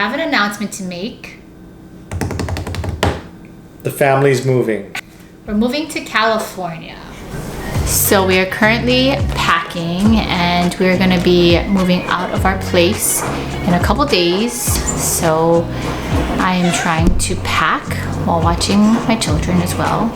I have an announcement to make. The family's moving. We're moving to California. So we are currently packing and we're gonna be moving out of our place in a couple days. So I am trying to pack while watching my children as well.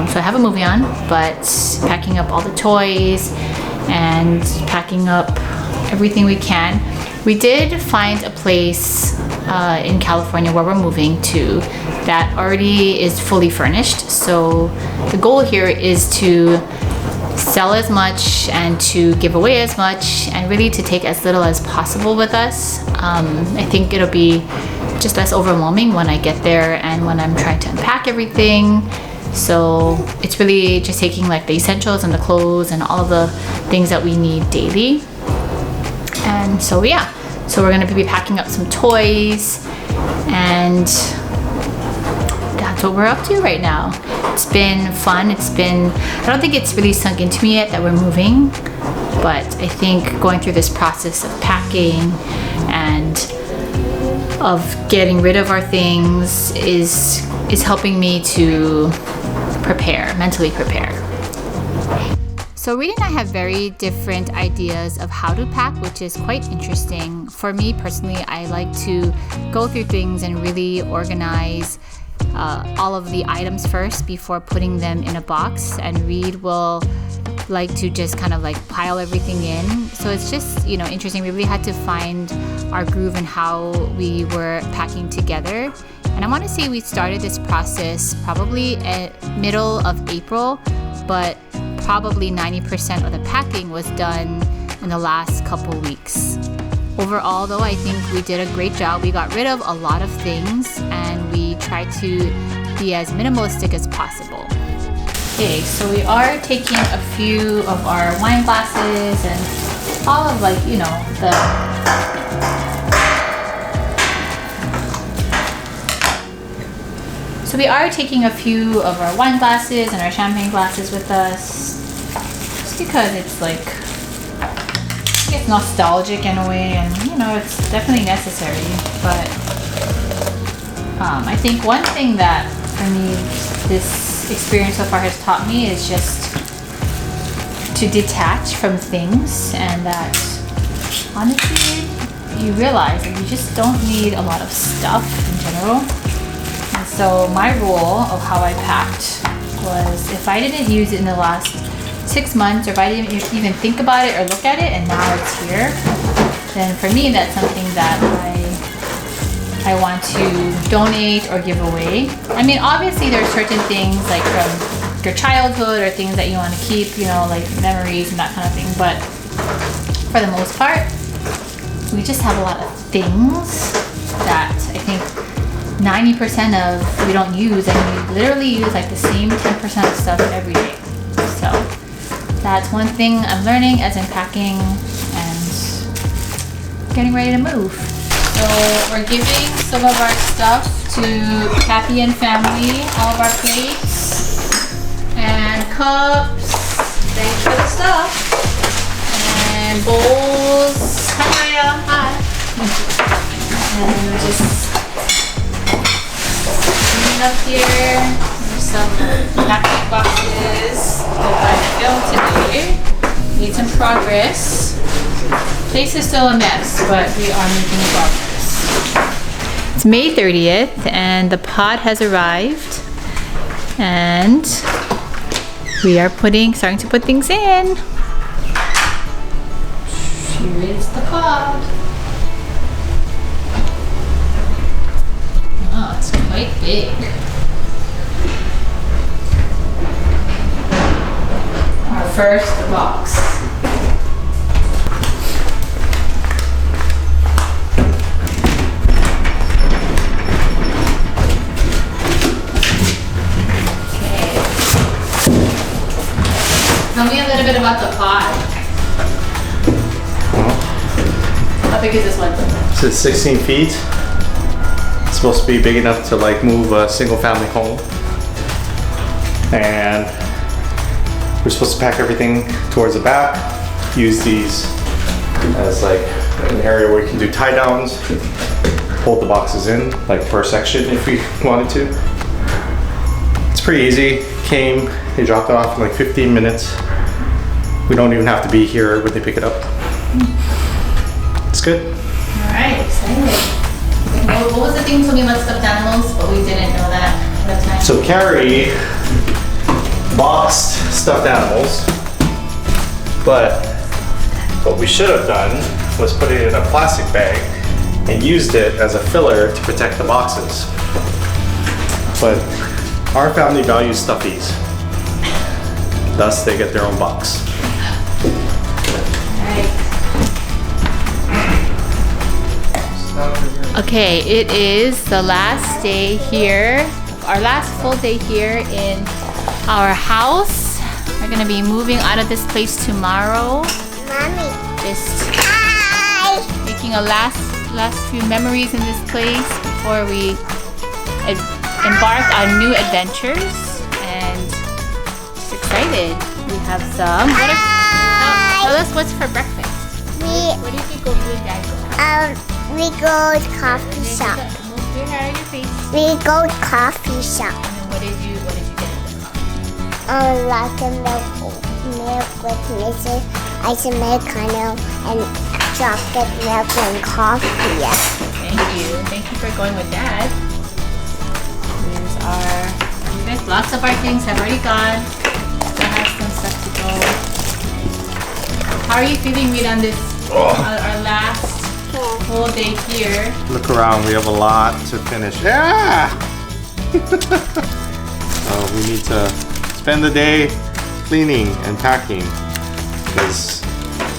So I have a movie on, but packing up all the toys and packing up everything we can. We did find a place in California where we're moving to that already is fully furnished. So the goal here is to sell as much and to give away as much and really to take as little as possible with us. I think it'll be just less overwhelming when I get there and when I'm trying to unpack everything. So it's really just taking like the essentials and the clothes and all of the things that we need daily. And so yeah, so we're gonna be packing up some toys and that's what we're up to right now. It's been fun. I don't think it's really sunk into me yet that we're moving, but I think going through this process of packing and of getting rid of our things is helping me to mentally prepare. So Reed and I have very different ideas of how to pack, which is quite interesting. For me personally, I like to go through things and really organize all of the items first before putting them in a box, and Reed will like to just kind of like pile everything in. So it's just, interesting. We really had to find our groove and how we were packing together. And I want to say we started this process probably at middle of April, but probably 90% of the packing was done in the last couple weeks. Overall though, I think we did a great job. We got rid of a lot of things and we tried to be as minimalistic as possible. Okay, so we are taking a few of our wine glasses and all of So we are taking a few of our wine glasses and our champagne glasses with us, just because it's it's nostalgic in a way, and it's definitely necessary. But I think one thing that for me this experience so far has taught me is just to detach from things, and that honestly you realize that you just don't need a lot of stuff in general. And so my rule of how I packed was, if I didn't use it in the last 6 months, or if I didn't even think about it or look at it and now it's here, then for me that's something that I want to donate or give away. I mean, obviously there's certain things like from your childhood or things that you want to keep, like memories and that kind of thing, but for the most part we just have a lot of things that I think 90% of we don't use, and we literally use like the same 10% of stuff every day. So that's one thing I'm learning as I'm packing and getting ready to move. So we're giving some of our stuff to Kathy and family, all of our plates and cups. Thanks for the stuff. And bowls. Hi, Maya. Hi. And we're just cleaning up here. There's some packing boxes that I filmed today. Made some progress. Place is still a mess, but we are making progress. It's May 30th and the pod has arrived, and we are starting to put things in. Here is the pod. Oh, it's quite big. Our first box. Tell me a little bit about the pod. How big is this one? This is 16 feet. It's supposed to be big enough to move a single family home. And we're supposed to pack everything towards the back. Use these as an area where you can do tie downs. fold the boxes in, like per section if we wanted to. It's pretty easy. Came, they dropped it off in like 15 minutes. We don't even have to be here when they pick it up. It's good. All right, excited. What was the thing you told me about stuffed animals, but we didn't know that at the time? So Carrie boxed stuffed animals, but what we should have done was put it in a plastic bag and used it as a filler to protect the boxes. But our family values stuffies, thus they get their own box. Okay, it is the last day here, our last full day here in our house. We're gonna be moving out of this place tomorrow. Mommy. Just Hi. making a last few memories in this place before we embark on new adventures. And just excited. We have some. Tell us what's for breakfast. What did you go do with Dad? We go to coffee shop. Move your hair out of your face. We go to coffee shop. And then what did you get in the coffee? Lots of milk with Mrs. Ice Americano and chocolate milk and coffee. Thank you. Thank you for going with Dad. Here's our lots of our things have already gone. Still have some stuff to go. How are you feeling, Reed, on this our last whole day here? Look around, we have a lot to finish. Yeah! We need to spend the day cleaning and packing because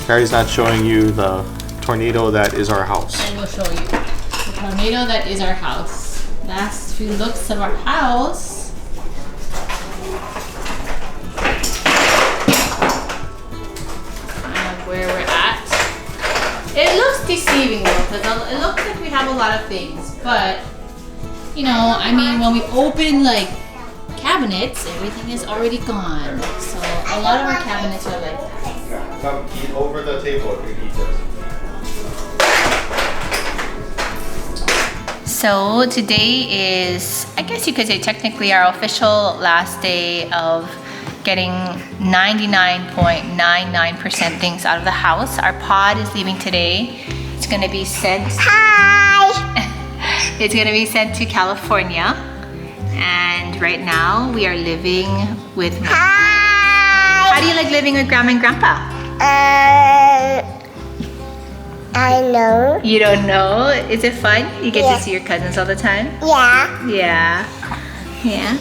Carrie's not showing you the tornado that is our house. I will show you the tornado that is our house. Last few looks of our house. Where we're at. It looks deceiving though, because it looks like we have a lot of things, but you know, I mean, when we open like cabinets, everything is already gone. So a lot of our cabinets are like that. Come eat over the table if you eat this. So today is, I guess you could say technically our official last day of getting 99.99% things out of the house. Our pod is leaving today. It's gonna be sent. Hi. It's gonna be sent to California. And right now we are living with. Hi. How do you like living with Grandma and Grandpa? I know. You don't know? Is it fun? You get Yeah. to see your cousins all the time? Yeah. Yeah. Yeah.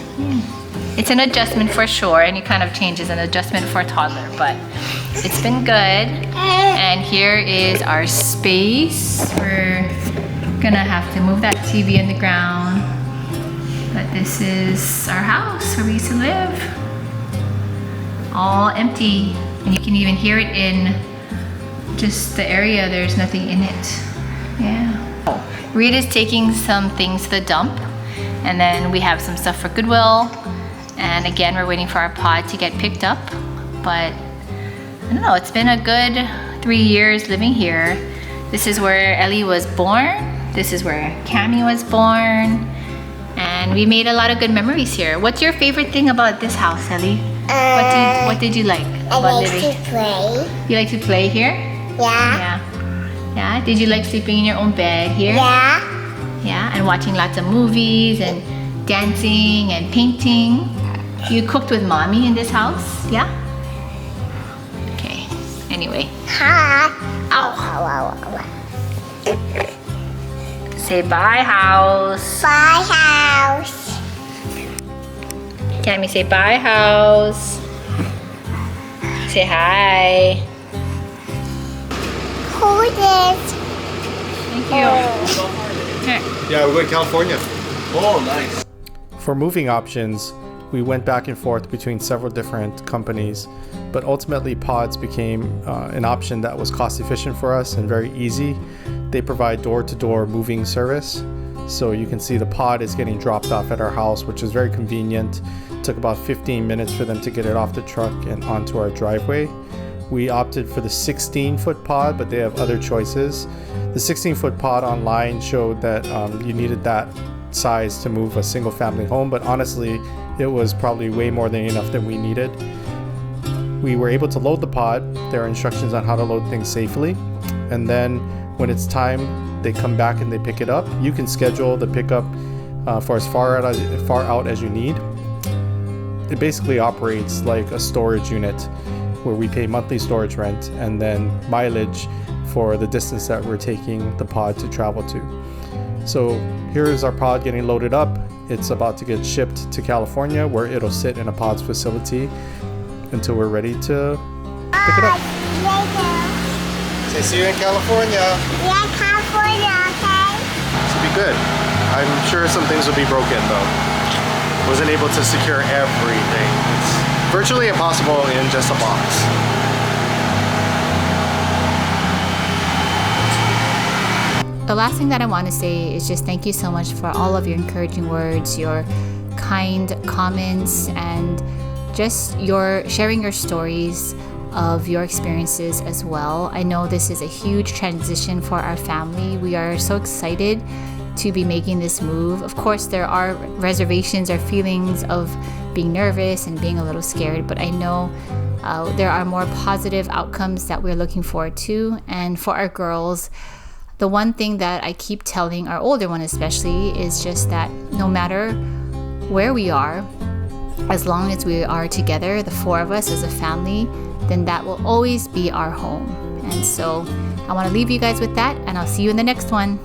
It's an adjustment for sure, and it kind of changes an adjustment for a toddler, but it's been good. And here is our space. We're gonna have to move that TV in the ground, but this is our house where we used to live. All empty, and you can even hear it in just the area. There's nothing in it. Yeah. Reed is taking some things to the dump, and then we have some stuff for Goodwill. And again, we're waiting for our pod to get picked up. But I don't know, it's been a good 3 years living here. This is where Ellie was born. This is where Cammie was born. And we made a lot of good memories here. What's your favorite thing about this house, Ellie? What did you like I about like living? to play. You like to play here? Yeah. Yeah. Yeah? Did you like sleeping in your own bed here? Yeah. Yeah, and watching lots of movies and dancing and painting. You cooked with Mommy in this house? Yeah? Okay. Anyway. Hi. Ow. Say bye, house. Bye, house. Cammie, say bye, house. Say hi. Hold it. Thank you. Here. Yeah, we're going to California. Oh, nice. For moving options, we went back and forth between several different companies, but ultimately Pods became an option that was cost efficient for us and very easy. They provide door-to-door moving service. So you can see the pod is getting dropped off at our house, which is very convenient. It took about 15 minutes for them to get it off the truck and onto our driveway. We opted for the 16-foot pod, but they have other choices. The 16-foot pod online showed that you needed that size to move a single family home, but honestly, it was probably way more than enough that we needed. We were able to load the pod. There are instructions on how to load things safely. And then when it's time, they come back and they pick it up. You can schedule the pickup for as far out as you need. It basically operates like a storage unit where we pay monthly storage rent and then mileage for the distance that we're taking the pod to travel to. So here's our pod getting loaded up. It's about to get shipped to California, where it'll sit in a pod's facility until we're ready to pick it up. Later. Say see you in California. Yeah, California, okay? Should be good. I'm sure some things will be broken though. Wasn't able to secure everything. It's virtually impossible in just a box. The last thing that I want to say is just thank you so much for all of your encouraging words, your kind comments, and just your sharing your stories of your experiences as well. I know this is a huge transition for our family. We are so excited to be making this move. Of course, there are reservations or feelings of being nervous and being a little scared, but I know there are more positive outcomes that we're looking forward to. And for our girls, the one thing that I keep telling our older one especially is just that no matter where we are, as long as we are together, the four of us as a family, then that will always be our home. And so I want to leave you guys with that, and I'll see you in the next one.